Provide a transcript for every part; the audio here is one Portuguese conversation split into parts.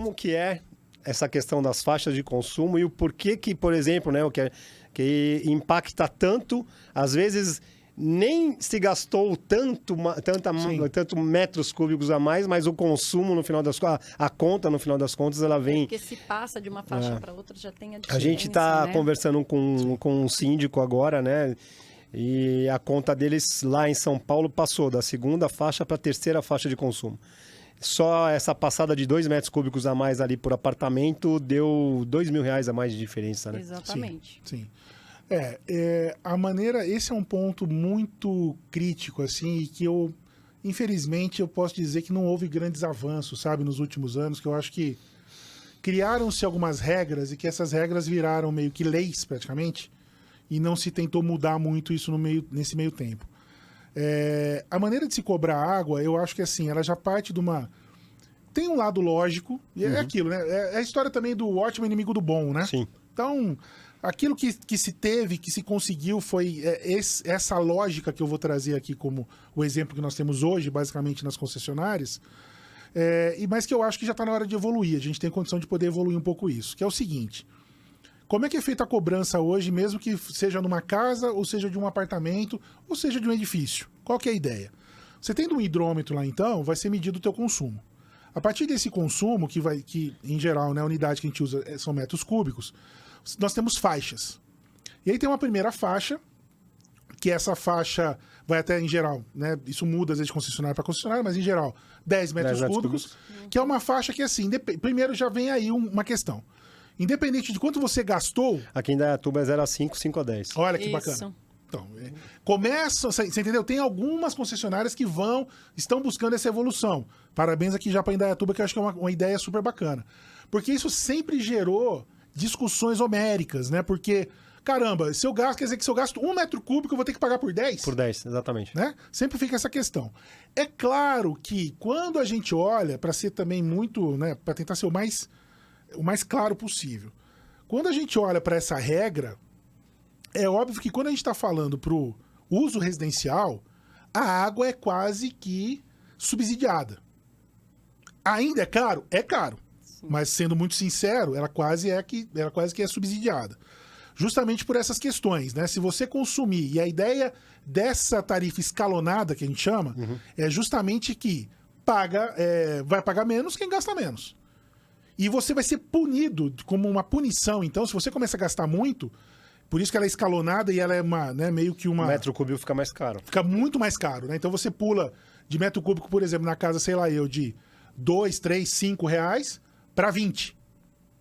como que é essa questão das faixas de consumo e o porquê que, por exemplo, né, que impacta tanto, às vezes nem se gastou tanto metros cúbicos a mais, mas o consumo no final das contas, a conta no final das contas, ela vem... Porque se passa de uma faixa para outra, já tem a diferença, A gente está né? conversando com um síndico agora, né? E a conta deles lá em São Paulo passou da segunda faixa para a terceira faixa de consumo. Só essa passada de 2 metros cúbicos a mais ali por apartamento deu R$2.000 a mais de diferença, né? Exatamente. Sim. A maneira... Esse é um ponto muito crítico, assim, e que infelizmente, eu posso dizer que não houve grandes avanços, sabe, nos últimos anos, que eu acho que criaram-se algumas regras e que essas regras viraram meio que leis, praticamente, e não se tentou mudar muito isso nesse meio tempo. A maneira de se cobrar água, eu acho que, assim, ela já parte de uma... Tem um lado lógico, e é aquilo, né? É a história também do ótimo inimigo do bom, né? Sim. Então... Aquilo que se teve, que se conseguiu, foi essa lógica que eu vou trazer aqui como o exemplo que nós temos hoje, basicamente nas concessionárias, mas que eu acho que já está na hora de evoluir. A gente tem condição de poder evoluir um pouco isso, que é o seguinte: como é que é feita a cobrança hoje, mesmo que seja numa casa, ou seja de um apartamento, ou seja de um edifício? Qual que é a ideia? Você tendo um hidrômetro lá, então, vai ser medido o teu consumo. A partir desse consumo, que em geral, né, a unidade que a gente usa são metros cúbicos, nós temos faixas. E aí tem uma primeira faixa, que essa faixa vai até, em geral, né? Isso muda às vezes de concessionária para concessionária, mas em geral, 10 metros cúbicos, que é uma faixa que, assim, primeiro já vem aí uma questão. Independente de quanto você gastou... Aqui em Indaiatuba é 0 a 5, 5 a 10. Olha que bacana. Então, começam, você entendeu? Tem algumas concessionárias que estão buscando essa evolução. Parabéns aqui já para Indaiatuba, que eu acho que é uma ideia super bacana. Porque isso sempre gerou discussões homéricas, né? Porque, caramba, se eu gasto, quer dizer que se eu gasto 1 metro cúbico, eu vou ter que pagar por 10? Por 10, exatamente. Né? Sempre fica essa questão. É claro que quando a gente olha, para ser também muito, né, para tentar ser o mais claro possível, quando a gente olha para essa regra, é óbvio que quando a gente está falando para o uso residencial, a água é quase que subsidiada. Ainda é caro? É caro. Mas, sendo muito sincero, ela quase que é subsidiada. Justamente por essas questões, né? Se você consumir, e a ideia dessa tarifa escalonada, que a gente chama, é justamente que vai pagar menos quem gasta menos. E você vai ser punido como uma punição. Então, se você começa a gastar muito, por isso que ela é escalonada e ela é meio que uma... O metro cúbico fica mais caro. Fica muito mais caro, né? Então, você pula de metro cúbico, por exemplo, na casa, sei lá, de 2, 3, 5 reais... para 20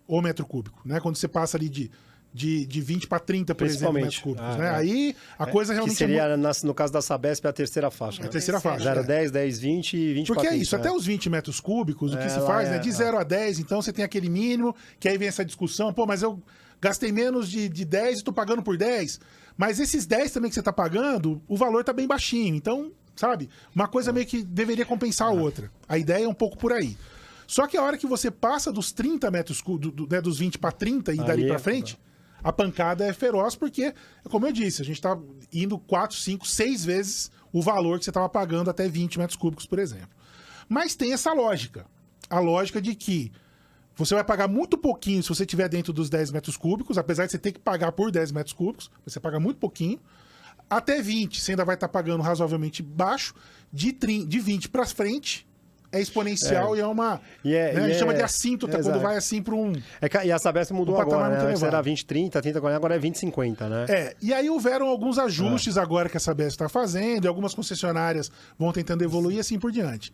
o metro cúbico, né? Quando você passa ali de 20 para 30, por exemplo, metros cúbicos, né? Aí a coisa realmente... Que seria, no caso da Sabesp, a terceira faixa. A terceira faixa. 0 a 10, 10, 20 e 20 Porque para 30. é isso, até os 20 metros cúbicos, o que se faz, né? De 0 a 10, então você tem aquele mínimo, que aí vem essa discussão, pô, mas eu gastei menos de 10 e estou pagando por 10. Mas esses 10 também que você está pagando, o valor está bem baixinho. Então, sabe? Uma coisa meio que deveria compensar a outra. A ideia é um pouco por aí. Só que a hora que você passa dos 30 metros cúbicos, né, dos 20 para 30 e dali para frente, a pancada é feroz, porque, como eu disse, a gente está indo 4, 5, 6 vezes o valor que você estava pagando até 20 metros cúbicos, por exemplo. Mas tem essa lógica. A lógica de que você vai pagar muito pouquinho se você estiver dentro dos 10 metros cúbicos, apesar de você ter que pagar por 10 metros cúbicos, você paga muito pouquinho. Até 20, você ainda vai estar pagando razoavelmente baixo. De 20 para frente... é exponencial e é uma... a gente chama de assíntota, quando vai assim para um... E a Sabesp mudou agora, né? Antes era 20, 30, 30, 40, agora é 20, 50, né? E aí houveram alguns ajustes agora que a Sabesp está fazendo, e algumas concessionárias vão tentando evoluir e assim por diante.